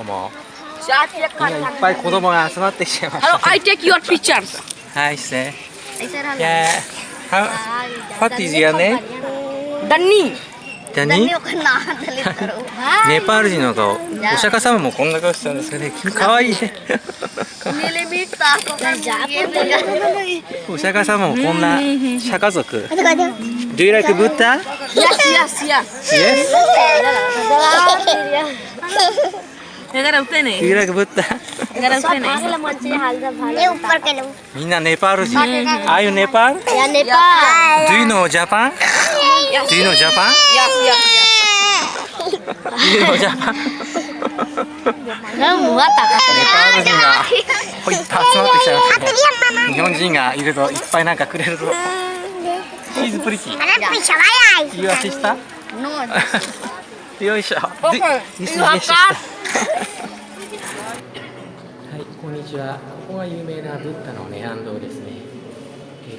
も今いっぱい子供が集まってきてました、ね。Hello, I take your pictures. Hi, sir. Yeah. What is your name? Danny. ダニ？ネパール人の顔。お釈迦様もこんな顔してたんですかね。可愛いね。お釈迦様もこんな釈迦族。Do you like Buddha? Yes, yes, yes. Yes. Negara usted Do you like Buddha? Negara usted みんなネパール人。Are you Nepal? Ya Nepal. Do you know Japan? Do you know Japan? Yes, yes, yes. Do you know Japan? ネパール人がこういっぱい集まってきちゃいましたね。日本人がいるといっぱいなんかくれると。She's pretty. Your sister? No. よいしょ。Okay. This is You have your sister. card? はい、こんにちは。ここが有名なブッダの涅槃堂ですね。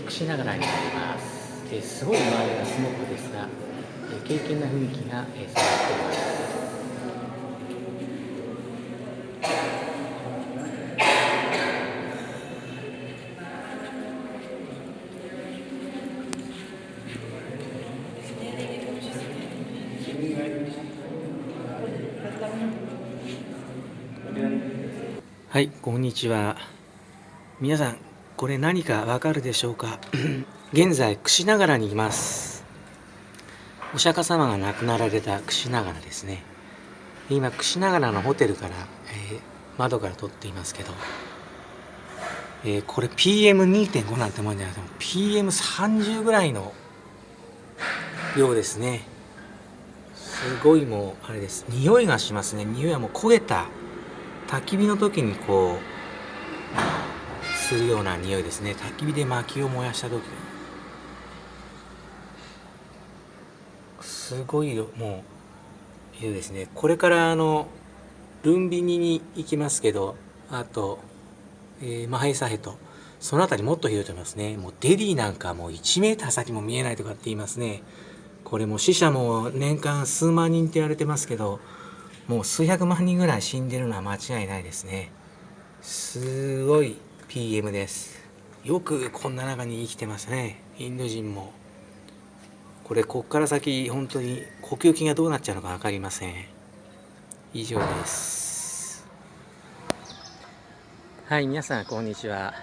櫛ながらになります。すごい周りがスモークですが、敬虔な雰囲気が伝わっています。はい、こんにちは。皆さん、これ何かわかるでしょうか？現在、櫛ながらにいます。お釈迦様が亡くなられた櫛ながらですね。今、櫛ながらのホテルから、窓から撮っていますけど、これ PM2.5 なんてもんじゃなくても PM30 ぐらいの量ですね。すごいもう、あれです。匂いがしますね。匂いはもう焦げた。焚き火の時にこうするような匂いですね。焚き火で薪を燃やした時すごいもういいですね。これからルンビニに行きますけど、あと、マハイサヘとその辺りもっとひどいと思いますね。もうデリーなんかもう1メーター先も見えないとかって言いますね。これも死者も年間数万人って言われてますけど、もう数百万人ぐらい死んでるのは間違いないですね。すごい PM です。よくこんな中に生きてますね。インド人も。こっから先本当に呼吸器がどうなっちゃうのか分かりません。以上です。はい、皆さんこんにちは。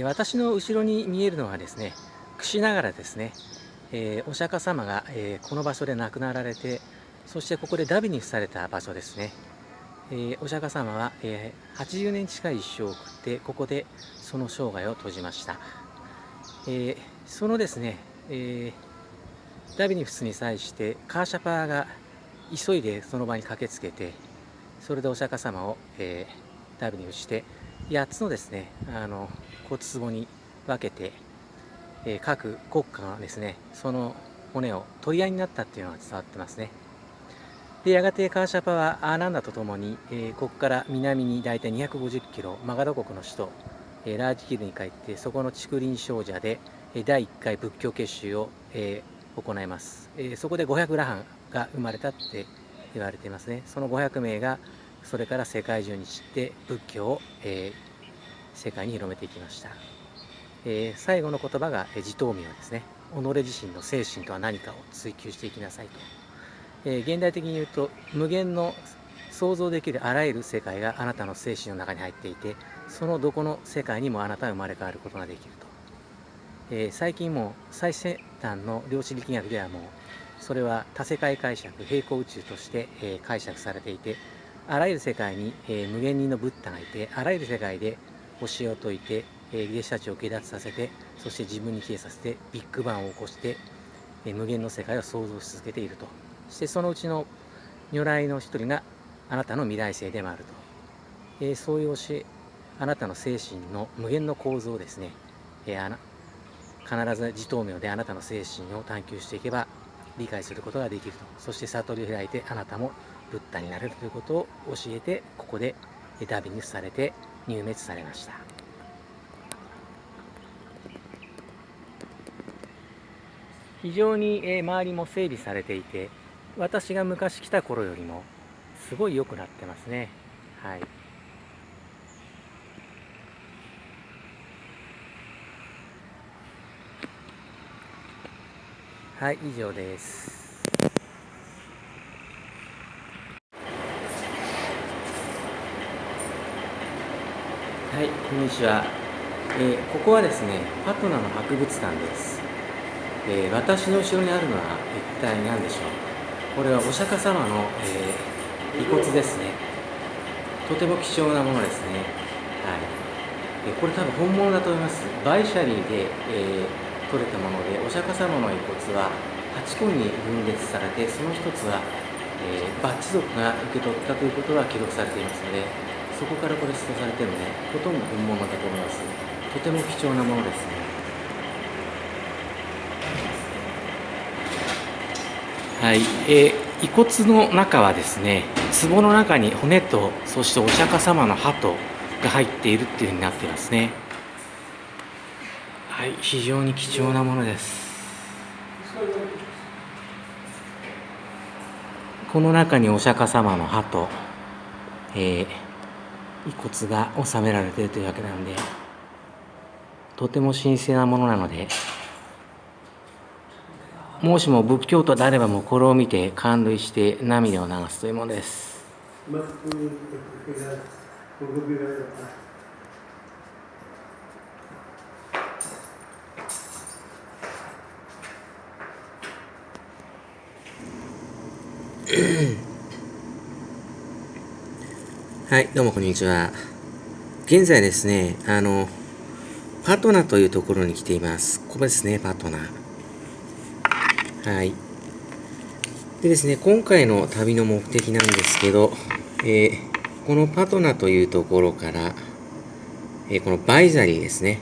私の後ろに見えるのはですね、櫛ながらですね。お釈迦様が、この場所で亡くなられて、そしてここでダビに付された場所ですね。お釈迦様は、80年近い一生を送ってここでその生涯を閉じました。そのですね、ダビニフスに際してカーシャパーが急いでその場に駆けつけて、それでお釈迦様を、ダビニフスして8つのですね骨壺に分けて、各国家がですねその骨を取り合いになったっていうのが伝わってますね。でやがてカーシャパはアーナンダとともに、ここから南に大体250キロマガド国の首都、ラージキルに帰ってそこの竹林精舎で、第1回仏教結集を、行います。そこで500羅漢が生まれたって言われていますね。その500名がそれから世界中に散って仏教を、世界に広めていきました。最後の言葉が自灯明ですね。己自身の精神とは何かを追求していきなさいと。現代的に言うと無限の想像できるあらゆる世界があなたの精神の中に入っていて、そのどこの世界にもあなたは生まれ変わることができると。最近も最先端の量子力学ではもうそれは多世界解釈平行宇宙として、解釈されていて、あらゆる世界に、無限人のブッダがいて、あらゆる世界で教えを説いて、弟子たちを下脱させて、そして自分に消えさせてビッグバンを起こして、無限の世界を創造し続けていると。そしてそのうちの如来の一人があなたの未来性でもあると。そういう教え、あなたの精神の無限の構造をですね、必ず自灯明であなたの精神を探求していけば理解することができると。そして悟りを開いてあなたもブッダになれるということを教えて、ここでダビに付されて入滅されました。非常に周りも整備されていて、私が昔来た頃よりもすごい良くなってますね。はい。はい、以上です。はい、こんにちは。ここはですね、パトナの博物館です。私の後ろにあるのは一体何でしょう。これはお釈迦様の、遺骨ですね。とても貴重なものですね。はい。これ多分本物だと思います。バイシャリーで、取れたもので、お釈迦様の遺骨は8個に分裂されて、その一つは、バッチ族が受け取ったということは記録されていますので、そこからこれ出土されているので、ほとんど本物だと思います。とても貴重なものですね。はい、遺骨の中はですね、壺の中に骨と、そしてお釈迦様の鳩が入っているっていうふうになっていますね。はい、非常に貴重なものです。この中にお釈迦様の鳩、遺骨が収められているというわけなんで、とても神聖なものなので、もしも仏教徒であればもうこれを見て感涙して涙を流すというものです。はい、どうもこんにちは。現在ですね、パトナというところに来ています。ここですね、パトナ。はい。でですね、今回の旅の目的なんですけど、このパトナというところから、このバイザリーですね。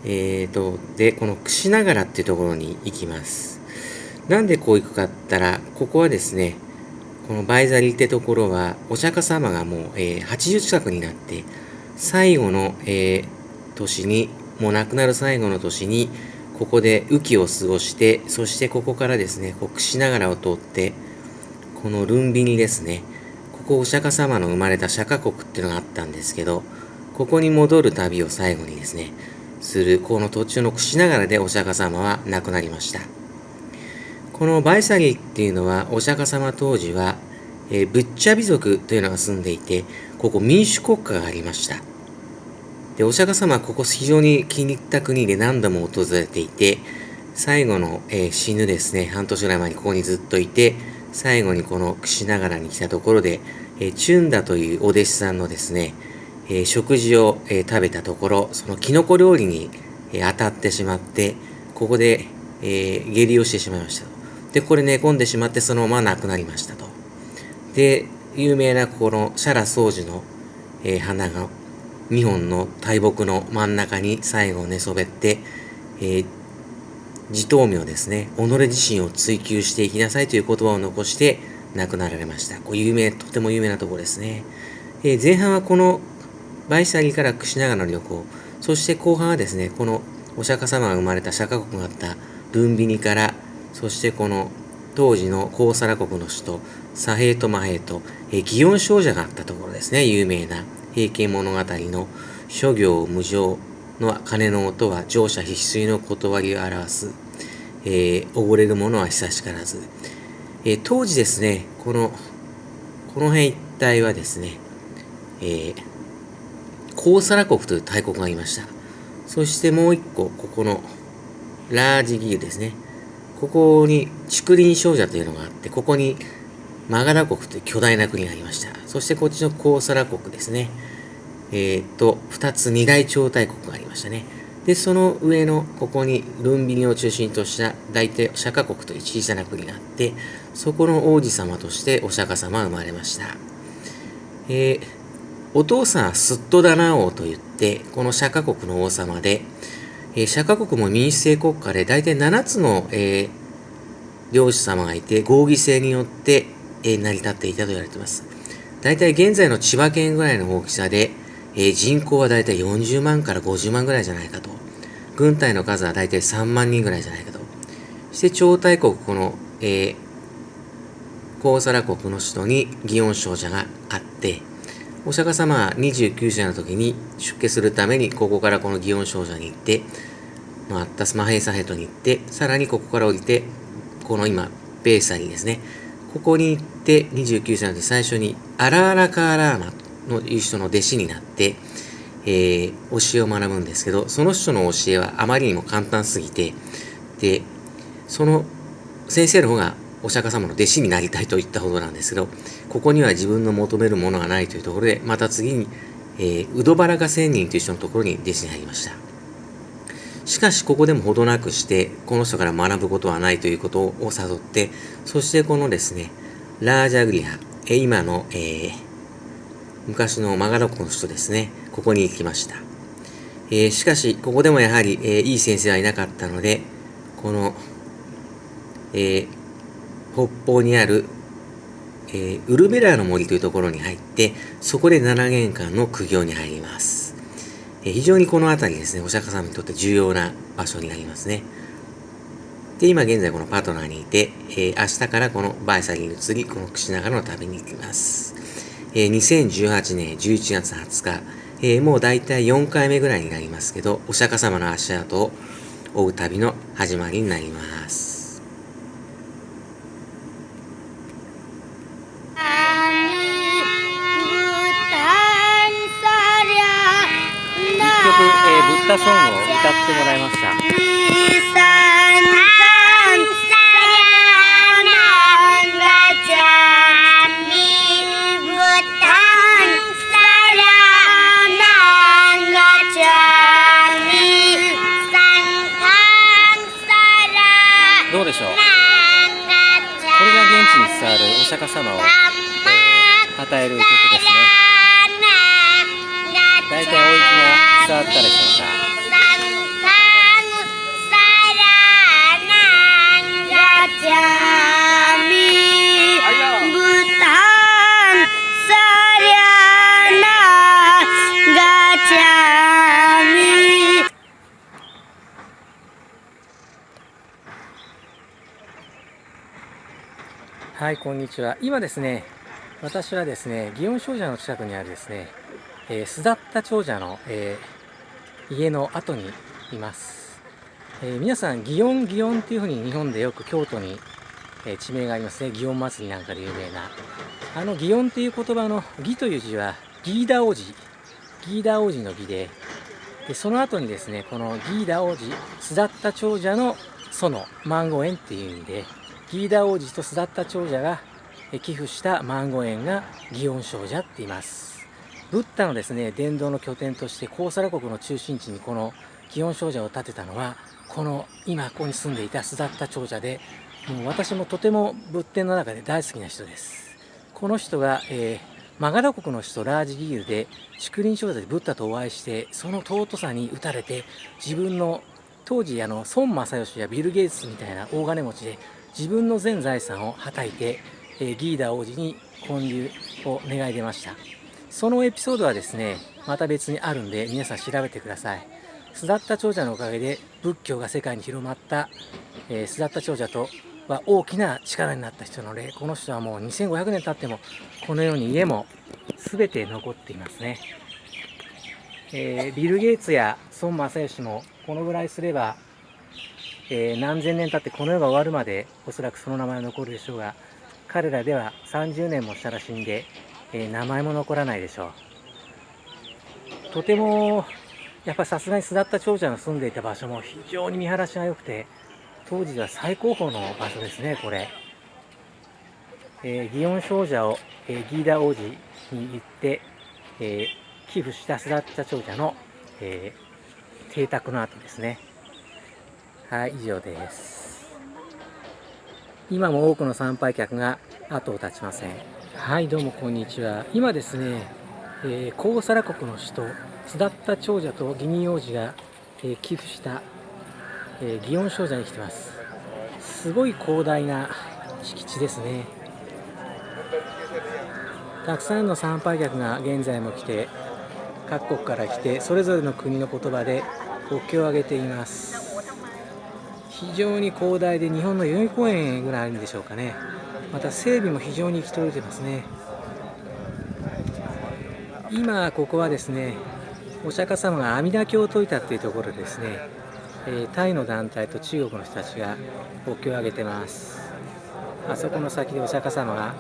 で、このクシナガラっていうところに行きます。なんでこう行くかって言ったら、ここはですね、このバイザリーってところは、お釈迦様がもう、80近くになって、最後の、年に、もう亡くなる最後の年に、ここで雨季を過ごして、そしてここからですね、クシナガラを通って、このルンビニですね、ここお釈迦様の生まれた釈迦国っていうのがあったんですけど、ここに戻る旅を最後にですね、する、この途中のクシナガラでお釈迦様は亡くなりました。このバイサリーっていうのは、お釈迦様当時は、ブッチャビ族というのが住んでいて、ここ民主国家がありました。で、お釈迦様はここ非常に気に入った国で何度も訪れていて、最後の、死ぬですね、半年ぐらい前にここにずっといて、最後にこのクシナガラに来たところで、チュンダというお弟子さんのですね、食事を、食べたところ、そのキノコ料理に、当たってしまって、ここで、下痢をしてしまいました。で、これ寝込んでしまってそのまま亡くなりましたと。で、有名なこのシャラ宗樹の、花が2本の大木の真ん中に最後寝そべって、自灯明ですね、己自身を追求していきなさいという言葉を残して亡くなられました。こうとても有名なところですね。前半はこのバイサリーからクシナガラの旅行、そして後半はですね、このお釈迦様が生まれた釈迦国があったルンビニから、そしてこの当時のコーサラ国の首都サヘートマヘート、祇園精舎があったところですね。有名な平家物語の諸行無常の鐘の音は乗車必須の断りを表す、溺れる者は久しからず、当時ですね、この辺一帯はですね、コーサラ国という大国がいました。そしてもう一個、ここのラージギルですね。ここに竹林精舎というのがあって、ここにマガラ国という巨大な国がありました。そしてこっちのコーサラ国ですね。二つ二大超大国がありましたね。で、その上のここにルンビニを中心とした大体釈迦国という小さな国があって、そこの王子様としてお釈迦様は生まれました。お父さんはスットダナ王といって、この釈迦国の王様で、釈迦国も民主制国家で大体7つの、領主様がいて、合議制によって、成り立っていたと言われています。大体現在の千葉県ぐらいの大きさで、人口は大体40万から50万ぐらいじゃないかと。軍隊の数は大体3万人ぐらいじゃないかと。そして超大国、この、コウサラ国の首都に祇園精舎があって、お釈迦様は29歳の時に出家するためにここからこの祇園精舎に行って、あったマヘーサヘトに行って、さらにここから降りて、この今、ベーサリーですね。ここに行って29歳の時最初にアラーラカーラーマのいう人の弟子になって、教えを学ぶんですけど、その人の教えはあまりにも簡単すぎて、で、その先生の方がお釈迦様の弟子になりたいと言ったほどなんですけど、ここには自分の求めるものがないというところで、また次に、ウドバラカ仙人という人のところに弟子に入りました。しかしここでもほどなくして、この人から学ぶことはないということを悟って、そしてこのですね、ラージャグリハ、今の、昔のマガダ国の人ですね、ここに行きました。しかし、ここでもやはり、いい先生はいなかったので、この、北方にある、ウルベラーの森というところに入って、そこで7年間の苦行に入ります。非常にこの辺りですね、お釈迦様にとって重要な場所になりますね。で、今現在このパトナにいて、明日からこのバイサリに移り、このクシナガラの旅に行きます。2018年11月20日、もうだいたい4回目ぐらいになりますけど、お釈迦様の足跡を追う旅の始まりになります。ブッダソングを歌ってもらいました。どうでしょう。これが現地に伝わるお釈迦様を、与える曲ですね。大体お息が伝わったでしょうか。はい、こんにちは。今ですね、私はですね、祇園精舎の近くにあるですね、スダッタ長者の、家の後にいます。皆さん、祇園っていうふうに日本でよく京都に、地名がありますね。祇園祭りなんかで有名な。祇園っていう言葉の義という字は、ギーダ王子の義で、その後にですね、このギーダ王子、スダッタ長者の園、万語園っていう意味で、ギーダ王子とスダッタ長者が寄付した万語園が祇園精舎って言います。ブッダのですね、伝道の拠点としてコウサラ国の中心地にこの祇園精舎を建てたのは、この今ここに住んでいたスダッタ長者で、もう私もとても仏典の中で大好きな人です。この人が、マガダ国の首都ラージギールで竹林精舎でブッダとお会いして、その尊さに打たれて、自分の当時孫正義やビル・ゲイツみたいな大金持ちで自分の全財産をはたいて、ギーダ王子に建立を願い出ました。そのエピソードはですね、また別にあるんで皆さん調べてください。スダッタ長者のおかげで仏教が世界に広まった、スダッタ長者とは大きな力になった人なので、この人はもう2500年経ってもこのように家も全て残っていますね。ビル・ゲイツや孫正義もこのぐらいすれば、何千年経ってこの世が終わるまでおそらくその名前は残るでしょうが、彼らでは30年もしたら死んで、名前も残らないでしょう。とてもやっぱさすがにスダッタ長者の住んでいた場所も非常に見晴らしが良くて、当時では最高峰の場所ですね、これ。祇園精舎を、ギーダ王子に行って、寄付したスダッタ長者の、邸宅の跡ですね。はい、以上です。今も多くの参拝客が後を絶ちません。はい、どうもこんにちは。今ですね、コウサラ国の首都スダッタ長者と義仁王子が、寄付した、祇園精舎に来てます。すごい広大な敷地ですね。たくさんの参拝客が現在も来て、各国から来てそれぞれの国の言葉で国旗を上げています。非常に広大で日本の代々木公園ぐらいあるんでしょうかね。また整備も非常に行き届いてますね。今ここはですね、お釈迦様が阿弥陀経を説いたというところですね、タイの団体と中国の人たちが国旗を上げてます。あそこの先でお釈迦様が、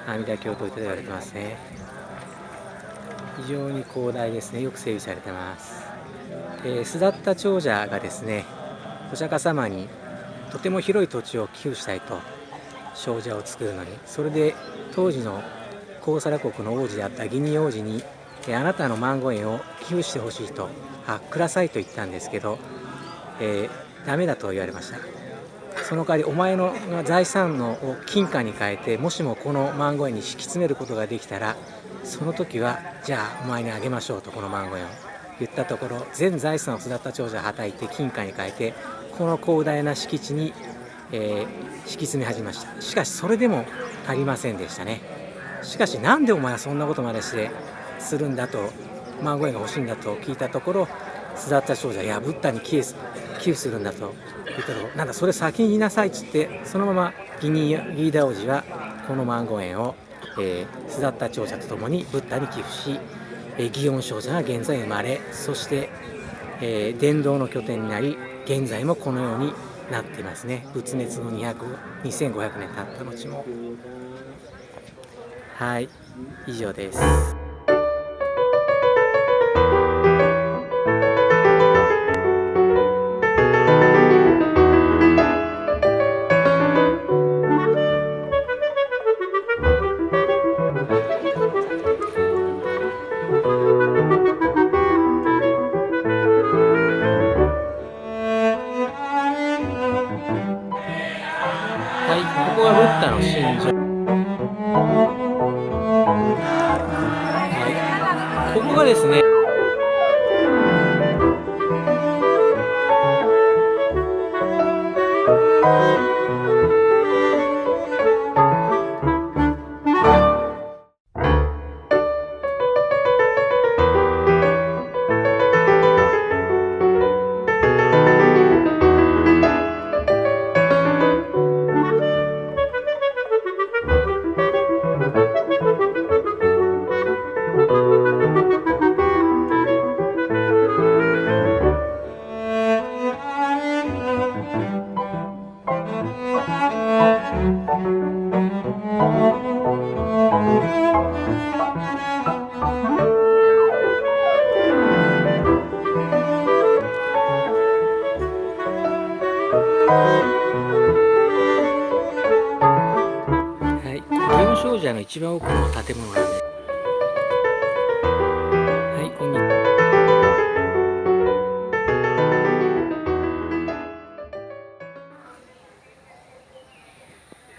阿弥陀経を説いたと言われてますね。非常に広大ですね。よく整備されてます。スダッタ長者がですね、お釈迦様にとても広い土地を寄付したいと、長者を作るのに。それで当時のコウサラ国の王子であったギニ王子に、あなたのマンゴー園を寄付してほしいと、くださいと言ったんですけど、ダメだと言われました。その代わりお前の財産のを金貨に変えて、もしもこのマンゴー園に敷き詰めることができたら、その時はじゃあお前にあげましょうと、このマンゴー園を言ったところ、全財産をスダッタ長者がはたいて金貨に変えて、この広大な敷地に、敷き詰め始めました。しかしそれでも足りませんでしたね。しかしなんでお前はそんなことまでしてするんだと、マンゴー園が欲しいんだと聞いたところ、スダッタ長者、いやブッダに寄付するんだと言ったところ、なんだそれ先に言いなさいっつって、そのままギーダ王子はこのマンゴー園を、スダッタ長者とともにブッダに寄付し、祇園精舎が現在生まれ、そして、伝道の拠点になり、現在もこのようになっていますね。仏滅の2500年経った後も。はい、以上です。はい、ここはブッダの心情。はい、ここがですね、祇園精舎の一番奥の建物なんで、はい、こんにちは。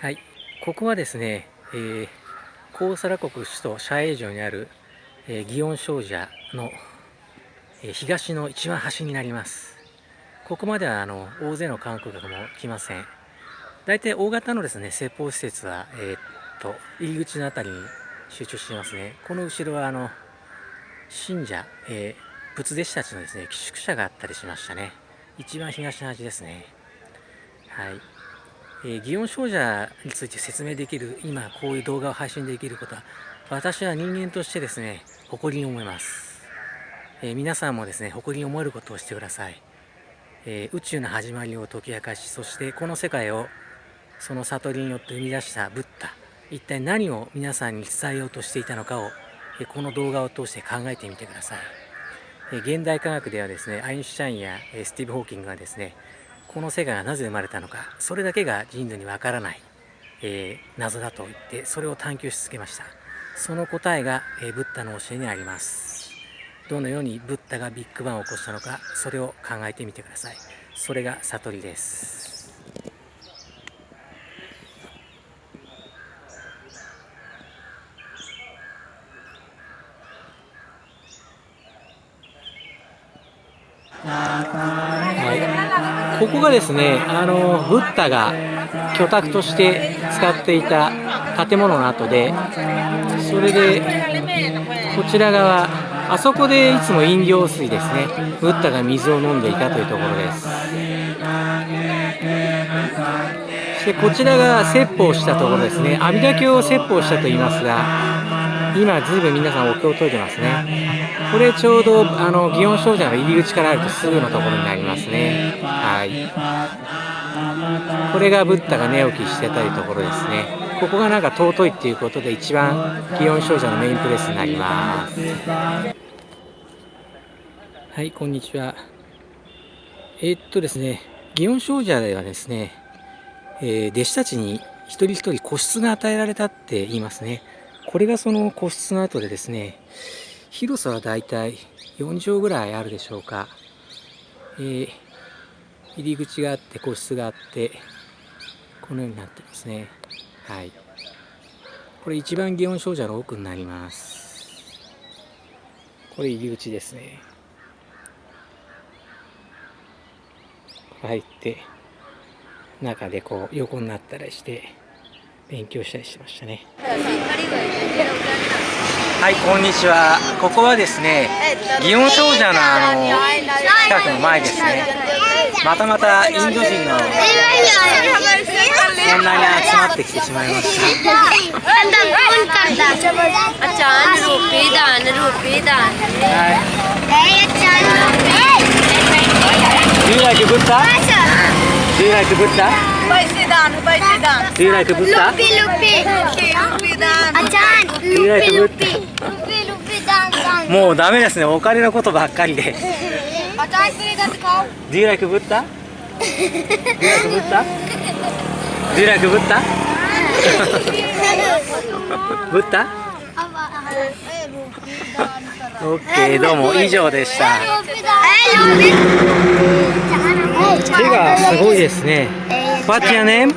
はい、ここはですね、コウサラ国首都シャーエー城にある、祇園精舎の、東の一番端になります。ここまでは大勢の観光客も来ません。大体大型のですね、説法施設は、入り口のあたりに集中していますね。この後ろは信者、仏弟子たちのですね、寄宿舎があったりしましたね。一番東の端ですね。はい。祇園精舎について説明できる、今こういう動画を配信できることは、私は人間としてですね、誇りに思います。皆さんもですね、誇りに思えることをしてください。宇宙の始まりを解き明かし、そしてこの世界をその悟りによって生み出したブッダ、一体何を皆さんに伝えようとしていたのかを、この動画を通して考えてみてください。現代科学ではですね、アインシュタインやスティーブ・ホーキングがですね、この世界がなぜ生まれたのか、それだけが人類にわからない、謎だと言って、それを探求し続けました。その答えが、ブッダの教えにあります。どのようにブッダがビッグバンを起こしたのか、それを考えてみてください。それが悟りです。はい、ここがですね、ブッダが居宅として使っていた建物の跡で、それでこちら側、あそこでいつも飲料水ですね、ブッダが水を飲んでいたというところです。してこちらが説法したところですね。阿弥陀経を説法したと言いますが、今ずいぶん皆さんお経を解いてますね。これちょうど祇園精舎の入り口からあるとすぐのところになりますね。はい。これがブッダが寝起きしてたりところですね。ここがなんか尊いっていうことで一番祇園精舎のメインプレスになります。はい、こんにちは。ですね、祇園精舎ではですね、弟子たちに一人一人個室が与えられたって言いますね。これがその個室の後でですね、広さはだいたい4畳ぐらいあるでしょうか。入り口があって個室があってこのようになってますね。はい。これ一番祇園精舎の奥になります。これ入り口ですね。入って中でこう横になったりして勉強したりしてましたね。はい、こんにちは。ここはですね、祇園精舎の近くの前ですね。またまたインド人のこんなに集まってきてしまいました。Do you like Buddha? Do you like Buddha? Do you like Buddha? Do you like Buddha? もうダメですね。お金のことばっかりで。Do you like Buddha? Do you like Buddha? Do you like Buddha? Buddha? OK、どうも以上でした。手がすごいですね。What's your name?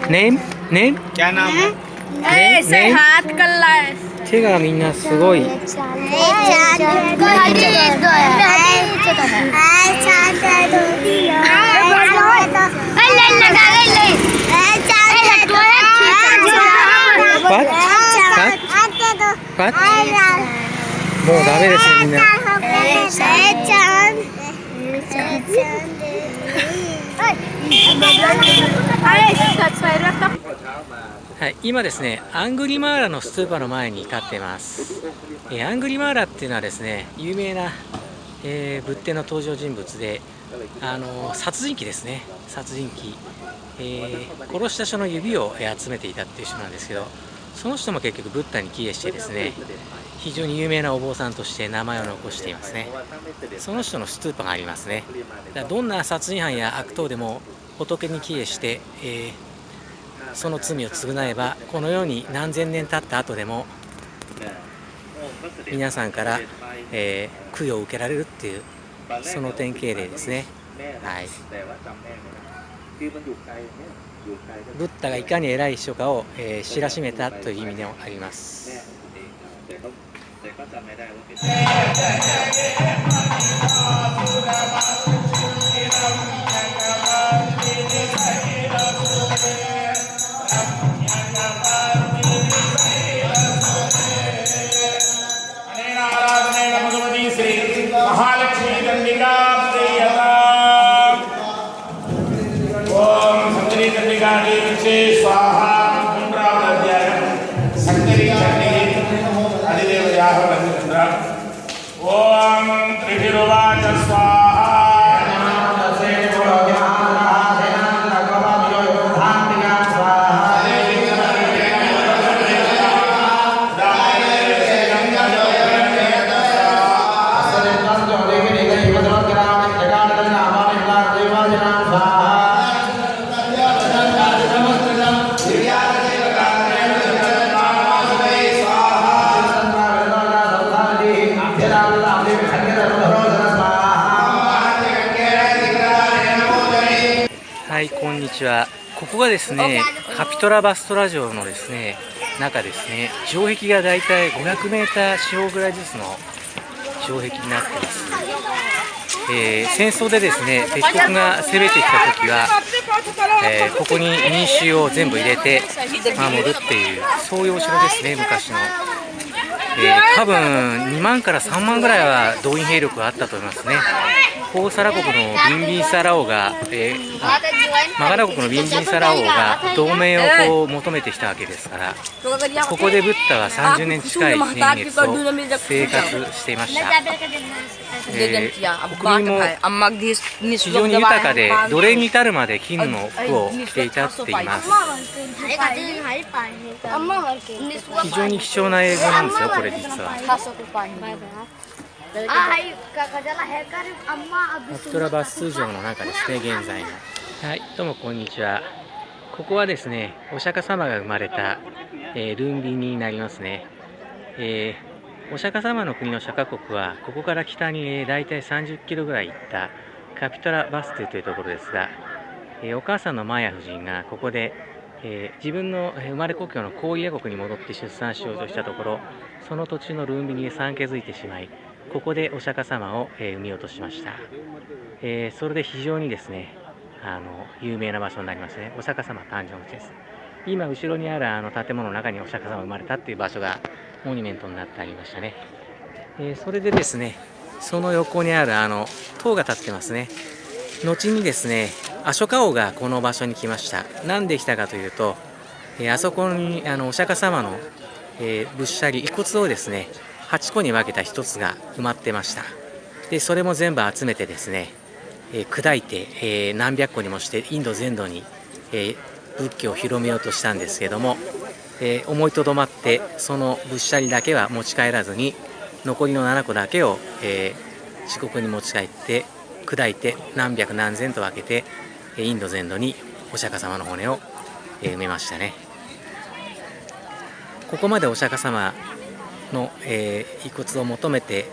Name? Name? 手がみんなすごい。もうダメですみんな。はい、今ですね、アングリマーラのストゥーパの前に立っています。アングリマーラっていうのはですね、有名な、仏典の登場人物で、殺人鬼ですね、殺人鬼、殺した人の指を集めていたっていう人なんですけど、その人も結局ブッダに帰依してですね、非常に有名なお坊さんとして名前を残していますね。その人のストゥーパがありますね。だからどんな殺人犯や悪党でも仏に帰依して、その罪を償えば、このように何千年経った後でも皆さんから、供養を受けられるっていう、その典型例ですね。はい。ブッダがいかに偉い人かを、知らしめたという意味でもあります。はい、こんにちは。ここがですね、カピトラバストラ城のですね、中ですね、城壁がだいたい500メーター四方ぐらいずつの城壁になっています。戦争でですね、敵国が攻めてきたときは、ここに民衆を全部入れて守るっていう、そういうお城ですね、昔の。多分2万から3万ぐらいは動員兵力があったと思いますね。コウサラ国のビンビンサラ王が、マガラ国のビンビンサラ王が同盟をこう求めてきたわけですから、ここでブッダは30年近い年月を生活していました。国民も非常に豊かで、奴隷に至るまで金の服を着ていたって言います。非常に貴重な映像なんですよ、これ実は。アプトラバス城の中ですね、現在の。はい、どうもこんにちは。ここはですね、お釈迦様が生まれた、ルンビになりますね。お釈迦様の国の釈迦国は、ここから北に、だいたい30キロぐらい行ったカピトラバストゥというところですが、お母さんのマヤ夫人がここで、自分の生まれ故郷のコーリア国に戻って出産しようとしたところ、その途中のルンビに産気づいてしまい、ここでお釈迦様を、産み落としました。それで非常にですね、有名な場所になりますね。お釈迦様誕生の地です。今後ろにある建物の中にお釈迦様が生まれたっていう場所がモニュメントになってありましたね。それでですね、その横にある塔が立ってますね。後にですね、アショカ王がこの場所に来ました。なんで来たかというと、あそこにお釈迦様の、仏舎利遺骨をですね、8個に分けた1つが埋まってました。でそれも全部集めてですね、砕いて、何百個にもしてインド全土に、仏教を広めようとしたんですけども、思いとどまってその仏舎利だけは持ち帰らずに残りの7個だけを、四国に持ち帰って砕いて何百何千と分けてインド全土にお釈迦様の骨を、埋めましたね。ここまでお釈迦様の、遺骨を求めて、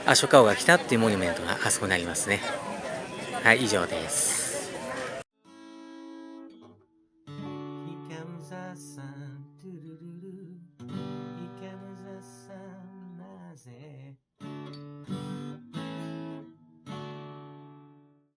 アショカ王が来たっていうモニュメントがあそこになりますね。はい、以上です。Here comes the sun, doo doo doo doo. Here comes the sun.